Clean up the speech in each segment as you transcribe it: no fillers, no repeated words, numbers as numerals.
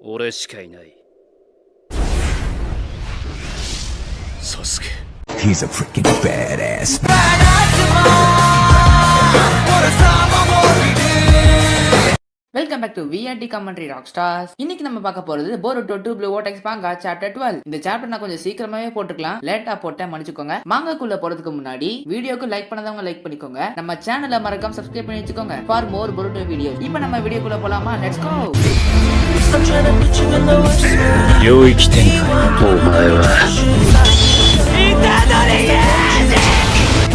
俺しかいない。サスケ。He's a freaking badass. Welcome back to VRT commentary rock stars. இன்னைக்கு நம்ம பார்க்க போறது Boruto 2 blue vortex manga chapter 12. இந்த chapter நான் கொஞ்சம் சீக்கிரமாவே போட்டுக்கலாம், லேட்டா போட்டேன் மன்னிச்சுக்கோங்க. மாங்காக்குள்ள போறதுக்கு முன்னாடி வீடியோக்கு லைக் பண்ணாதவங்க லைக் பண்ணிக்கோங்க. நம்ம சேனலை மறக்காம சப்ஸ்கிரைப் பண்ணி வச்சுக்கோங்க ஃபார் மோர் போருட்டோ வீடியோ. இப்போ நம்ம வீடியோக்குள்ள போலாமா? Let's go. 領域展開。お前は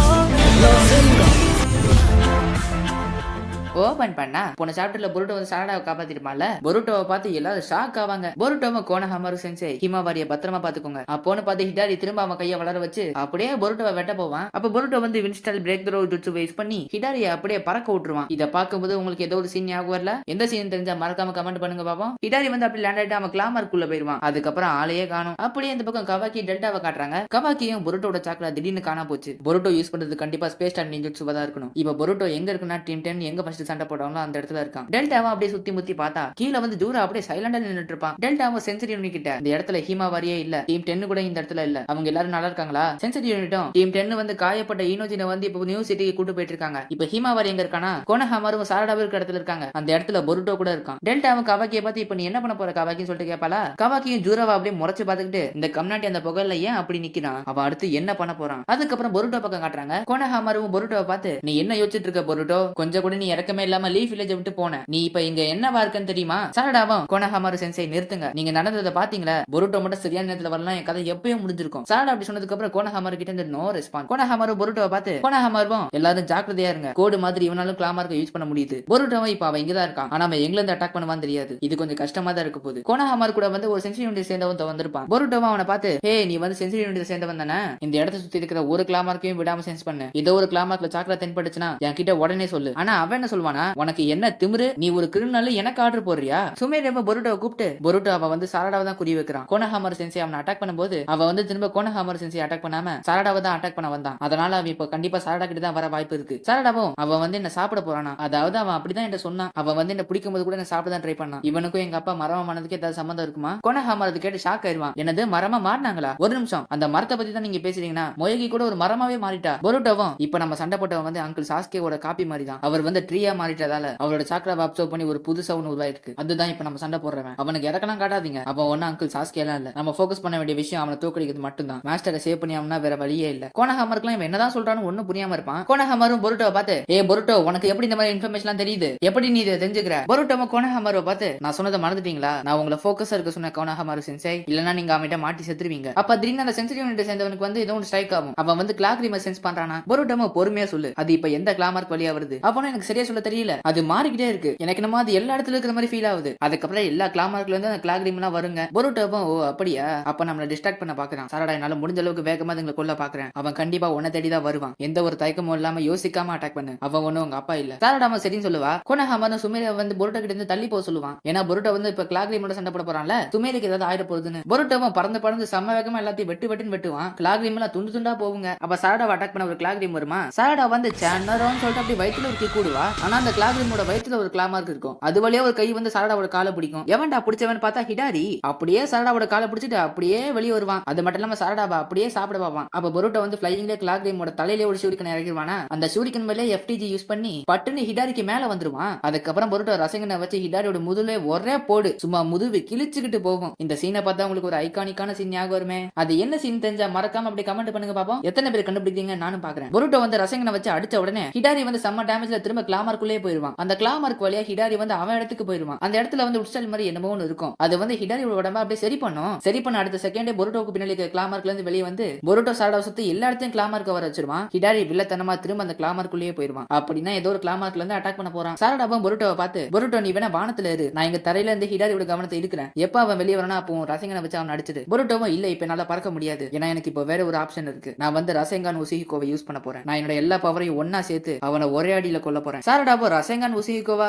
ஓபன் பண்ணா போன சாப்டர்ல பொருட்டோ வந்து சாரடாவை காப்பாத்திருப்பான்ல. பொருட்டோவை பார்த்து எல்லாரும் ஷாக் ஆவாங்க. பொருட்டோவை கோனஹாமாரு சென்சை ஹிமாவாரிய பத்திரமா பாத்துக்கோங்க அப்போன்னு பார்த்து ஹிடாரி திரும்ப அவன் கையை வளர வச்சு அப்படியே பொருட்டோவை வெட்ட போவான். அப்ப பொருட்டோ வந்து வின்ஸ்டால் பிரேக் த்ரோ ஜுட்சு யூஸ் பண்ணி ஹிடாரியை அப்படியே பறக்க விட்டுருவான். இதை பார்க்கும்போது உங்களுக்கு ஏதோ ஒரு சீன் ஞாபகம் வரல? எந்த சீன் தெரிஞ்சா மறக்காம கமெண்ட் பண்ணுங்க பாப்போம். ஹிடாரி வந்து அப்படி லேண்ட் ஆயிட்டு அவன் கிளாமருக்குள்ள போயிருவான். அதுக்கப்புறம் ஆளையே காணும். அப்படியே இந்த பக்கம் கவாக்கி டெல்டாவை காட்டுறாங்க. கவாக்கியும் பொருட்டோட சாக்கலா திடீர்னு காணா போச்சு. பொருட்டோ யூஸ் பண்றது கண்டிப்பா ஸ்பேஸ் டைம் நிஞ்சுட்சுவா தான் இருக்கணும். இப்ப பொருட்டோ எங்க இருக்குன்னா டீம் 10 எங்க ஃபர்ஸ்ட் சண்டை போடுவாங்களோ அந்த இடத்துல இருக்கான். டெல்டாவும் அப்படியே சுத்தி முத்தி பார்த்தா கீழே வந்து ஜூரா அப்படியே சைலண்டா நின்னுட்டு இருப்பான். டெல்டாவும் சென்சரி யூனிட் கிட்ட இந்த இடத்துல ஹிமாவாரியே இல்ல, டீம் 10 கூட இந்த இடத்துல இல்ல. அவங்க எல்லாரும் நல்லா இருக்காங்களா? சென்சரி யூனிட்டும் டீம் 10 வந்து காயப்பட்ட ஈனோஜினை வந்து இப்போ நியூ சிட்டிக்கு கூட்டு போயிட்டு இருக்காங்க. இப்ப ஹிமாவாரி எங்க இருக்கானா கோனஹாமாரும் சாரடாவும் இருக்க இடத்துல இருக்காங்க. அந்த இடத்துல பொருட்டோ கூட இருக்கான். டெல்டாவும் கவாக்கியை பார்த்து இப்ப நீ என்ன பண்ண போற கவாக்கின்னு சொல்லிட்டு கேட்பாளா. கவாக்கியும் ஜூராவா அப்படியே முறைச்சு பார்த்துக்கிட்டு இந்த கம்னாட்டி அந்த புகழ்ல ஏன் அப்படி நிக்கிறான், அவன் அடுத்து என்ன பண்ண போறான். அதுக்கப்புறம் பொருட்டோ பக்கம் காட்டுறாங்க. கோனஹாமாரும் பொருட்டோவை பார்த்து நீ என்ன யோசிச்சுட்டு இருக்க பொருட்டோ, கொஞ்சம் கூட நீ இறக்கமே இல்லாம லீஃப் வில்லேஜ் விட்டு போன, நீ இப்ப இங்க என்னவா இருக்குன்னு தெரியுமா? சாரடாவும் கோனஹாமாரு சென்சை நிறுத்துங்க, நீங்க நடந்ததை பாத்தீங்களா? பொருட்டோ மட்டும் சரியான நேரத்துல வரலாம், என் கதை எப்பயும் முடிஞ்சிருக்கும். சாரடா அப்படி சொன்னதுக்கு அப்புறம் கோனஹாமாரு கிட்ட இருந்து நோ ரெஸ்பான்ஸ். கோனஹாமாரு பொருட்டோவை பார்த்து கோனஹாமாரும் எல்லாரும் ஜாக்கிரதையா இருங்க, கோடு மாதிரி இவனாலும் கிளாமார்க்க யூஸ் பண்ண முடியுது. பொருட்டோவை இப்ப அவன் இங்கதான் இருக்கான், ஆனா அவன் எங்க இருந்து அட்டாக் பண்ணுவான்னு தெரியாது. இது கொஞ்சம் கஷ்டமா தான் இருக்க போகுது. கோனஹாமாரு கூட வந்து ஒரு சென்சுரி யூனிட் சேர்ந்தவன் வந்திருப்பான். பொருட்டோவை அவனை பார்த்து ஹே நீ வந்து சென்சுரி யூனிட் சேர்ந்தவன் தானே, இந்த இடத்தை சுத்தி இருக்கிற ஒரு கிளாமார்க்கையும் விடாம சென்ஸ் பண்ணு, ஏதோ ஒரு கிளாமார்க்ல சாக்கலா தென்பட்டுச்சுன்னா என் கிட்ட உடனே சொல்லு. ஆனா அவன் என்ன சொல்வானா, உனக்கு என்ன திமிரு, நீ ஒரு கிரிமினல் எனக்கு ஆர்டர் போடுறியா? சுமேரேவ பொருட்டோவை கூப்பிட்டு பொருட்டோ அவ வந்து சாரடாவை தான் குறி வைக்கிறான். கோனஹாமாரு சென்சை அவனை அட்டாக் பண்ணும்போது அவ வந்து திரும்ப கோனஹாமாரு சென்சை அட்டாக் பண்ணாம சாரடாவை தான் அட்டாக் பண்ண வந்தான். அதனால அவன் இப்ப கண்டிப்பா சாரடா கிட்ட தான் வர வாய்ப்பு இருக்கு. சாரடாவும் அவ வந்து என்ன சாப்பிட போறானா, அதாவது அவன் அப்படிதான் என்ன சொன்னான், அவ வந்து என்ன பிடிக்கும் போது கூட என்ன சாப்பிட தான் ட்ரை பண்ணான். இவனுக்கும் எங்க அப்பா மரமா மானதுக்கு ஏதாவது சம்பந்தம் இருக்குமா? கோனஹாமாரு கேட்டு ஷாக் ஆயிருவான். என்னது மரமா மாறினாங்களா? ஒரு நிமிஷம், அந்த மரத்தை பத்தி தான் நீங்க பேசுறீங்கன்னா மொயகி கூட ஒரு மரமாவே மாறிட்டா. பொருட்டோவும் இப்ப நம்ம சண்டை போட்டவன் வந்து அங்கிள் சாஸ்கேவோட காப்பி மாதிரி தான், அவர் வந்து ட்ரீயா மாறிட்டதால அவரோட சாக்கராவை அப்சர்வ் பண்ணி ஒரு புதுசா ஒன்று உருவாயிருக்கு. அதுதான் இப்ப நம்ம சண்டை போடுறவன். அவனுக்கு இறக்கலாம் காட்டாதீங்க, அவன் ஒன்னும் அங்கிள் சாஸ்கேலாம் இல்ல. நம்ம ஃபோக்கஸ் பண்ண வேண்டிய விஷயம் அவனை தோக்கடிக்கிறது மட்டும்தான். மாஸ்டரை சேவ் பண்ணி அவனா வேற வழியே இல்ல. கோனஹாமருக்குலாம் இவன் என்னதான் சொல்றான்னு ஒன்னும் புரியாம இருப்பான். கோனஹாமரும் பொருட்டோவை பார்த்து ஏ பொருட்டோ உனக்கு எப்படி இந்த மாதிரி இன்ஃபர்மேஷன் தெரியுது, எப்படி நீ இதை தெரிஞ்சுக்கிற? பொருட்டோவை கோனஹாமரை பார்த்து நான் சொன்னதை மறந்துட்டீங்களா, நான் உங்களை ஃபோக்கஸா இருக்க சொன்ன கோனஹாமாரு சென்சை, இல்லனா நீங்க அவன்கிட்ட மாட்டி செத்துருவீங்க. அப்ப திடீர்னு அந்த சென்சரி யூனிட் சேர்ந்தவனுக்கு வந்து ஏதோ ஒன்று ஸ்ட்ரைக் ஆகும். அவன் வந்து கிளாக் ரீமர் சென்ஸ் பண்றானா. பொருட்டோவை பொறுமையா சொல்லு, அது இப்ப எந்த கிளாமார்க் வழியா வருது? அப்போ எனக்கு சரியா சொல்ல தெரியல, அது மாறிக்கிட்டே இருக்கு, எனக்கு நம்ம அது எல்லா இடத்துல இருக்கிற மாதிரி ஃபீல் ஆகுது. அதுக்கப்புறம் எல்லா கிளாமார்க்ல இருந்து அந்த கிளாக் ரீம்லாம் வருங்க. பொருட்டோவும் ஓ அப்படியா, அப்ப நம்மள டிஸ்ட்ராக்ட் பண்ண பாக்குறான். சாரடா என்னால முடிஞ்ச அளவுக்கு வேகமா அதுங்களை கொல்ல பாக்குறேன், அவன் கண்டிப்பா உன்னை தேடி தான் வருவான், எந்த ஒரு தயக்கமும் இல்லாம யோசிக்காம அட்டாக் பண்ணு, அவன் ஒன்னும் உங்க அப்பா இல்ல. சாரடாம சரின்னு சொல்லுவா. கோனஹாமாரும் சுமேரியா வந்து பொருட்டோ கிட்ட இருந்து தள்ளி போக சொல்லுவான். ஏன்னா பொருட்டோ வந்து இப்ப கிளாக் ரீமோட சண்டை போட போறான்ல, சுமேரிக்கு ஏதாவது ஆயிட போகுதுன்னு. பொருட்டோவும் பறந்து பறந்து சம வேகமா எல்லாத்தையும் வெட்டுன்னு வெட்டுவான். கிளாக் ரீம் எல்லாம் துண்டு துண்டா போவுங்க. அப்ப சாரடாவை அட்டாக் பண்ண ஒரு கிளாக் ரீம் வருமா, சாரடா வந்து சேனரோன்னு சொல்லிட்டு அப்படி வயித்துல ஒரு கிக் கூடுவா. ஆனா அந்த கிளாக் ரீமோட வயித்துல ஒரு கிளாமார்க் இருக்கும், அது வழியா ஒரு கை வந்து சாரடாவோட காலை பிடிக்கும். எவன்டா பிடிச்சவன் பார்த்தா ஹிடாரி. அப்படியே சாரடாவோட காலை பிடிச்சிட்டு அப்படியே வெளியே வருவான். அது மட்டும் இல்லாம சாரடாவை அப்படியே சாப்பிட பார்ப்பான். அப்ப பொருட்டோ வந்து ஃபிளையிங்ல கிளாக் ரீமோட தலையிலே ஒரு ஷூரிக்கன் இறக்கிடுவானா. அந்த ஷூரிக்கன் மேலே எஃப்டிஜி யூஸ் பண்ணி பட்டுன்னு ஹிடாரிக்கு மேல வந்துருவான். அதுக்கப்புறம் பொருட்டோ ரசங்கனை வச்சு ஹிடாரியோட முதுலே ஒரே போடு, சும்மா முதுகு கிழிச்சுக்கிட்டு போகும். இந்த சீனை பார்த்தா உங்களுக்கு ஒரு ஐகானிக்கான சீன் ஞாபகம் வருமே, அது என்ன சீன் தெரிஞ்சா மறக்காம அப்படி கமெண்ட் பண்ணுங்க பாப்போம். எத்தனை பேர் கண்டுபிடிக்கிறீங்க நானும் பாக்குறேன். பொருட்டோ வந்து ரசங்கனை வச்சு அடிச்ச உடனே ஹிடாரி வந்து செம்ம டேமேஜ்ல திரும்ப கிளாமார்க்குள்ளே போயிருவான். அந்த கிளாமார்க் வழியா ஹிடாரி வந்து அவன் இடத்துக்கு போயிருவான். அந்த இடத்துல வந்து உட்ஸ்டைல் மாதிரி என்னமோ ஒன்று இருக்கும், அது வந்து ஹிடாரியோட உடம்ப அப்படியே சரி பண்ணும். சரி பண்ண அடுத்த செகண்டே பொருட்டோக்கு பின்னாடி கிளாமார்க்ல இருந்து வெளியே வந்து பொருட்டோ சாரடாவை சுத்தி எல்லா இடத்தையும் கிளாமார்க்க வர வச்சிருவான். ஹிடாரி வில்லத்தனமா திரும்ப அந்த கிளாமார்க்குள்ளேயே போயிருவான். அப்படின்னா ஏதோ ஒரு கிளாமார்க்ல இருந்து அட்டாக் பண்ண போறான். சாரடாவும் பொருட்டோவை பார்த்து பொருட்டோ நீ வேணா வானத்துல இரு, நான் இங்க தரையில இருந்து ஹிடாரியோட கவனத்தை இருக்கிறேன், எப்ப அவன் வெளியே வரனா அப்போ ரசங்கனை வச்சு அவன் அடிச்சது. பொருட்டோவும் இல்ல இப்ப என்னால பறக்க முடியாது, ஏன்னா எனக்கு இப்போ வேற ஒரு ஆப்ஷன் இருக்கு, நான் வந்து ரசங்கான் உசிஹிகோவை யூஸ் பண்ண போறேன், நான் என்னோட எல்லா பவரையும் ஒன்னா சேர்த்து அவனை ஒரே அடியில கொல்ல போறேன். சாரடாவோ ரசேங்கன் உசுகிக்கோவா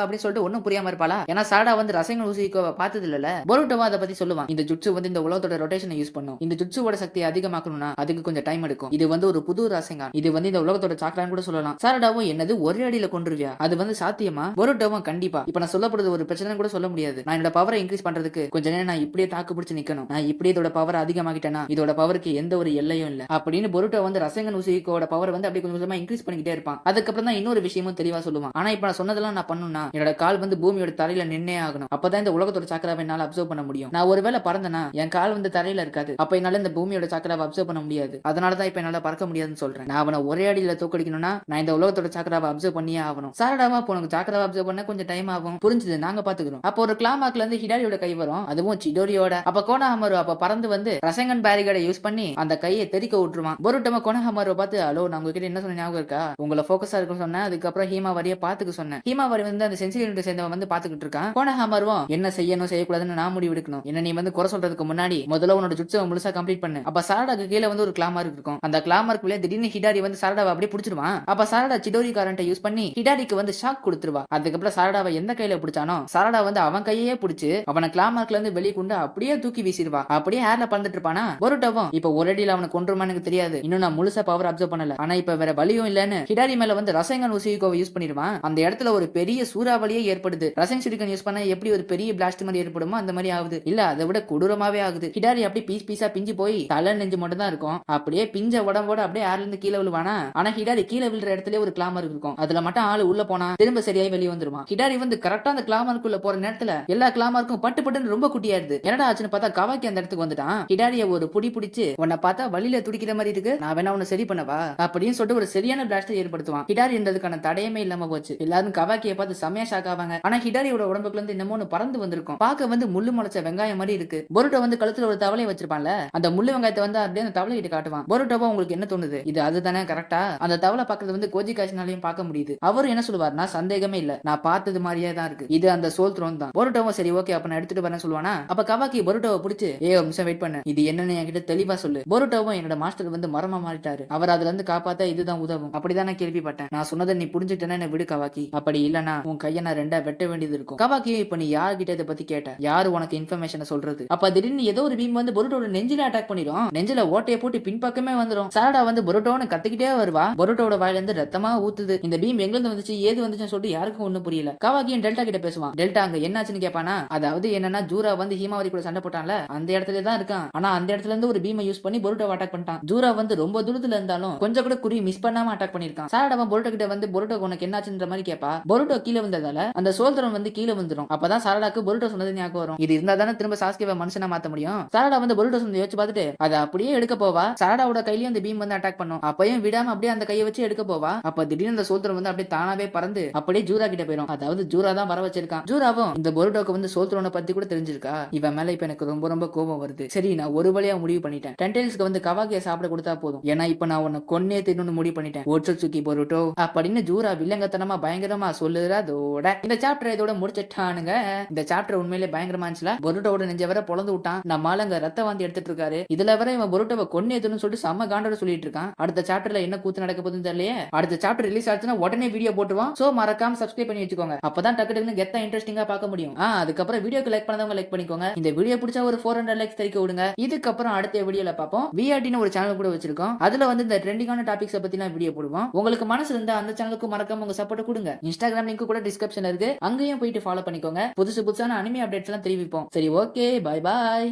அப்படின்னு சொல்லிட்டு ஒன்னும் புரியாம இருப்பாளா? ஏன்னா சாரடா வந்து ரசேங்கன் உசுகிக்கோவா பார்த்தது இல்லல. பொருட்டோவா அதை பத்தி சொல்லுவான். இந்த ஜுட்சு வந்து இந்த உலகத்தோட ரொட்டேஷனை யூஸ் பண்ணும். இந்த ஜுட்சுவோட சக்தியை அதிகமாக்கணும்னா அதுக்கு கொஞ்சம் டைம் எடுக்கும். இது வந்து ஒரு புது ரசேங்கன். இது வந்து இந்த உலகத்தோட சாக்கரான்னு கூட சொல்லலாம். சாரடாவும் என்னது ஒரே அடியில கொன்றுவியா? அது வந்து சாத்தியமா? பொருட்டோவும் கண்டிப்பா. இப்ப நான் சொல்லப்படுறது ஒரு பிரச்சனை கூட சொல்ல முடியாது. நான் என்னோட பவரை இன்க்ரீஸ் பண்றதுக்கு கொஞ்ச நேரம் நான் இப்படியே தாக்கு பிடிச்சு நிக்கணும். நான் இப்படியே இதோட பவர் அதிகமாகிட்டேனா இதோட பவருக்கு எந்த ஒரு எல்லையும் இல்ல அப்படின்னு பொருட்டோ வந்து ரசேங்கன் உசுகிக்கோட பவர் வந்து அப்படியே கொஞ்சம் கொஞ்சமா இன்க்ரீஸ் பண்ணிக்கிட்டே இருப்பான். அதுக்கப்புறம் தான் இன்னொரு விஷயமும் தெளிவா சொல்லுவான். ஆனா இப்ப நான் சொன்னதெல்லாம் நான் பண்ணணும்னா என்னோட கால் வந்து பூமியோட தரையில நின்னே ஆகணும். அப்பதான் இந்த உலகத்தோட சக்கராவை என்னால அப்சர்வ் பண்ண முடியும். நான் ஒருவேளை பறந்தனா என் கால் வந்து தரையில இருக்காது. அப்ப என்னால இந்த பூமியோட சக்கராவை அப்சர்வ் பண்ண முடியாது. அதனாலதான் இப்ப என்னால பறக்க முடியாதுன்னு சொல்றேன். நான் அவனை ஒரே அடியில தோக்கடிக்கணும்னா நான் இந்த உலகத்தோட சக்கராவை அப்சர்வ் பண்ணியே ஆகணும். சாரடாவா உனக்கு சக்கராவை அப்சர்வ் பண்ண கொஞ்சம் டைம் ஆகும். புரிஞ்சது, நாங்க பாத்துக்கிறோம். அப்போ ஒரு கிளாமாக்ல இருந்து ஹிடாரியோட கை வரும். அதுவும் சிடோரியோட. அப்ப கோனஹாமரு அப்ப பறந்து வந்து ரசேங்கன் பேரிகேடை யூஸ் பண்ணி அந்த கையை தெறிக்க விட்டுருவான். பொருட்டமா கோனஹாமரு பார்த்து ஹலோ நான் உங்ககிட்ட என்ன சொன்ன ஞாபகம் இருக்கா? உங்களை போக்கஸா இருக்க சொன்னேன். அதுக்கப்புறம் ஹீமாவாரியை பாத்துக்க சொன்னேன். ஹீமாவாரி வந்து அந்த சென்சிரி யூனிட் சேர்ந்தவன் வந்து பாத்துக்கிட்டு இருக்கான். கோனஹாமருவும் என்ன செய்யணும் செய்யக்கூடாதுன்னு நான் முடிவு எடுக்கணும். என்ன நீ வந்து குறை சொல்றதுக்கு முன்னாடி முதல்ல உன்னோட ஜுட்சுவை முழுசா கம்ப்ளீட் பண்ணு. அப்ப சாரடாக்கு கீழே வந்து ஒரு கிளாமார்க் இருக்கும். அந்த கிளாமார்க்குள்ளே திடீர்னு ஹிடாரி வந்து சாரடாவை அப்படியே பிடிச்சிருவான். அப்ப சாரடா சிடோரி காரண்ட்டை யூஸ் பண்ணி ஹிடாரிக்கு வந்து ஷாக் கொடுத்துருவா. அதுக்கப்புறம் சாரடாவை எந்த கையில பிடிச்சானோ சாரடா வந்து அவன் கையே பிடிச்சு அவனை கிளாமார்க்ல இருந்து வெளியே கொண்டு அப்படியே தூக்கி வீசிடுவா. அப்படியே ஏர்ல பறந்துட்டு இருப்பானா. பொருட்டோவும் இப்ப ஒரு அடியில அவனை கொன்றுமா எனக்கு தெரியாது. இன்னும் நான் முழுசா பவர் அப்சர்வ் பண்ணல. ஆனா இப்ப வேற வழியும் இல்லன்னு ஹிடாரி மேல வந்து ரசேங்கன் உசுகிக்கோவை யூஸ் பண்ணிடுவான். அந்த இடத்துல ஒரு பெரிய சூறாவளியே ஏற்படுது. ரசேங் சுரிகன் யூஸ் பண்ண எப்படி ஒரு பெரிய பிளாஸ்ட் மாதிரி ஏற்படுமோ அந்த மாதிரி ஆகுது. இல்ல அதை விட கொடூரமாவே ஆகுது. ஹிடாரி அப்படியே பீஸ் பீஸா பிஞ்சு போய் தலை நெஞ்சு மட்டும் தான் இருக்கும். அப்படியே பிஞ்ச உடம்போட அப்படியே ஏர்ல இருந்து கீழே விழுவானா. ஆனா ஹிடாரி கீழே விழுற இடத்துல ஒரு கிளாமர்க் இருக்கும். அதுல மட்டும் ஆளு உள்ள போனா திரும்ப சரியாய் வெளியே வந்துருவான். ஹிடாரி வந்து கரெக்டா அந்த கிளாமர்க்குள்ள போற நேரத்துல எல்லா கிளாமர்க்கும் பட்டு பட்டுன்னு ரொம்ப குட்டியாயிருது. என்னடா ஆச்சுன்னு பார்த்தா கவாக்கி அந்த இடத்துக்கு வந்துட்டான். ஹிடாரிய ஒரு புடி பிடிச்சு உன்னை பார்த்தா வழியில துடிக்கிற மாதிரி இருக்கு, நான் வேணா உன்னை சரி பண்ணவா அப்படின்னு சொல்லிட்டு ஒரு சரியான பிளாஸ்டை ஏற்படுத்துவான். ஹிடாரி இருந்ததுக்கான தடையமே இல்லாம போச்சு. எல்லாரும் கவாக்கியை பார்த்து செமையா ஷாக் ஆவாங்க. ஆனா ஹிடாரியோட உடம்புக்குள்ள இருந்து என்னமோ பறந்து வந்திருக்கும். பார்க்க வந்து முள்ளு முளைச்ச வெங்காயம் மாதிரி இருக்கு. பொருட்டோ வந்து கழுத்துல ஒரு தவளையை வச்சிருப்பான்ல, அந்த முள்ளு வெங்காயத்தை வந்து அப்படியே அந்த தவளை கிட்ட காட்டுவான். பொருட்டோவா உங்களுக்கு என்ன தோணுது? இது அதுதானே கரெக்டா? அந்த தவளை பார்க்கறது வந்து கோஜி காசினாலையும் பார்க்க முடியுது. அவரும் என்ன சொல்லுவார்னா சந்தேகமே இல்ல, நான் பார்த்தது மாதிரியே தான் இருக்கு, இது அந்த சோல் த்ரோன் தான். பொருட்டோவும் சரி ஓகே அப்ப நான் எடுத்துட்டு வரேன்னு சொல்லுவானா. அப்ப கவாக்கி பொருட்டோவை பிடிச்சு ஒரு நிமிஷம் வெயிட் பண்ணு, இது என்னன்னு என்கிட்ட தெளிவா சொல்லு. பொருட்டோவும் என்னோட மாஸ்டர் வந்து மரமா மாறிட்டாரு, அவர் அதுல இருந்து காப்பாத்த இதுதான் உதவும் அப்படிதான் நான் கேள்விப்பட்டேன். நான் சொன்னதை நீ புரிஞ்சுட்டேன்னா என்ன விடு கவாக்கி, அப்படி இல்லனா உன் கையை நான் ரெண்டா வெட்ட வேண்டியது இருக்கும். கவாக்கி இப்ப நீ யார்கிட்ட இதை பத்தி கேட்ட, யாரு உனக்கு இன்ஃபர்மேஷன் சொல்றது? அப்ப திடீர்னு ஏதோ ஒரு பீம் வந்து பொருட்டோட நெஞ்சில அட்டாக் பண்ணிடும். நெஞ்சில ஓட்டையை போட்டு பின்பக்கமே வந்துடும். சாரடா வந்து பொருட்டோன்னு கத்திக்கிட்டே வருவா. பொருட்டோட வாயில இருந்து ரத்தமா ஊத்துது. இந்த பீம் எங்க இருந்து வந்துச்சு ஏது வந்துச்சுன்னு சொல்லிட்டு யாருக்கும் ஒண்ணும் புரியல. கவாக்கியும் டெல்டா கிட்ட பேசுவான். டெல்டா அங்க என்னாச்சுன்னு கேட்பானா. அதாவது என்னன்னா ஜூரா வந்து ஹீமாவரி கூட சண்டை போட்டான்ல அந்த இடத்துல தான் இருக்கான். ஆனா அந்த இடத்துல இருந்து ஒரு பீமை யூஸ் பண்ணி பொருட்டோவை அட்டாக் பண்ணிட்டான். ஜூரா வந்து ரொம்ப தூரத்துல இருந்தாலும் கொஞ்சம் கூட குறி மிஸ் பண்ணாம அட்டாக் பண்ணிருக்கான். சாரடாவன் பொருட்டோ கிட்ட வந்து பொருட்டோ உனக்கு என்னாச்சுன்ற மாதிரி கேப்பா. பொருட்டோ கீழே வந்ததால அந்த சோல்தரம் வந்து கீழே வந்துடும். அப்பதான் சாரடாக்கு பொருட்டோ சொன்னது ஞாபகம் வரும். இது இருந்தா தானே திரும்ப சாஸ்கேவை மனுஷனா மாத்த முடியும். சாரடா வந்து பொருட்டோ சொன்னதை யோசிச்சு பார்த்துட்டு அதை அப்படியே எடுக்க போவா. சாரடாவோட கையிலயும் அந்த பீம் வந்து அட்டாக் பண்ணும். அப்பயும் விடாம அப்படியே அந்த கையை வச்சு எடுக்க போவா. அப்ப திடீர்னு அந்த சோல்தரம் வந்து அப்படியே தானாவே பறந்து அப்படியே ஜூரா கிட்ட போயிடும். அதாவது ஜூரா தான் வர வச்சிருக்கான். ஜூராவும் இந்த பொருட்டோக்கு வந்து சோல்தரோனை பத்தி கூட தெரிஞ்சிருக்கா. இவன் மேல இப்ப எனக்கு ரொம்ப ரொம்ப கோபம் வருது. சரி நான் ஒரு வழியா முடிவு பண்ணிட்டேன். டென்டைல்ஸ்க்கு வந்து கவாக்கியை சாப்பிட கொடுத்தா போதும். ஏன்னா இப்ப நான் உன்னை கொன்னே தின்னு முடிவு பண்ணிட்டேன். ஓட்சுகி பொருட்டோ அப்படின்னு ஜூரா வில்லங்கத்தனமா பயங்கரமா சொல்லுறதோட இந்த சாப்டர் இதோட முடிச்சிட்டானுங்க. இந்த சாப்டர் உண்மையிலே பயங்கரமா இருந்துச்சுல. பொருட்டோட நெஞ்ச வர பொளந்து விட்டான். நம்மால அங்க ரத்த வாந்தி எடுத்துட்டு இருக்காரு. இதுல வர இவன் பொருட்டோவை கொன்னே தின்னு சொல்லிட்டு செம்ம காண்டோட சொல்லிட்டு இருக்கான். அடுத்த சாப்டர்ல என்ன கூத்து நடக்க போகுதுன்னு தெரியலையே. அடுத்த சாப்டர் ரிலீஸ் ஆச்சுன்னா உடனே வீடியோ போட்டுவான். சோ மறக்காம சப்ஸ்கிரைப் பண்ணி வச்சுக்கோங்க. அப்பதான் டக்கு டக்குன்னு கெத்தா இன்ட்ரெஸ்டிங்கா பார்க்க முடியும். அதுக்கப்புறம் வீடியோக்கு லைக் பண்ணாதவங்க லைக் பண்ணிக்கோங்க. இந்த வீடியோ பிடிச்சா ஒரு 400 லைக்ஸ் தெரிவிக்க விடுங்க. இதுக்கப்புறம் அடுத்த வீடியோல பார்ப்போம். விஆர்டின்னு ஒரு சேனல் கூட வச்சிருக்கோம். அதுல வந்து இந்த ட்ரெண்டிங்கான டாபிக்ஸ் பத்தி நான் வீடியோ போடுவோம். உங்களுக்கு மனசு இருந்தா அந்த சேனலுக்கு மறக்காம உங்க சப்போர்ட் கொடுங்க. இன்ஸ்டாகிராம் லிங்க் கூட டிஸ்கிரிப்ஷன்ல இருக்கு, அங்கேயும் போயிட்டு ஃபாலோ பண்ணிக்கோங்க. புதுசு புதுசான அனிமே அப்டேட்ஸ் எல்லாம் தெரிவிப்போம். சரி ஓகே, பை பாய்.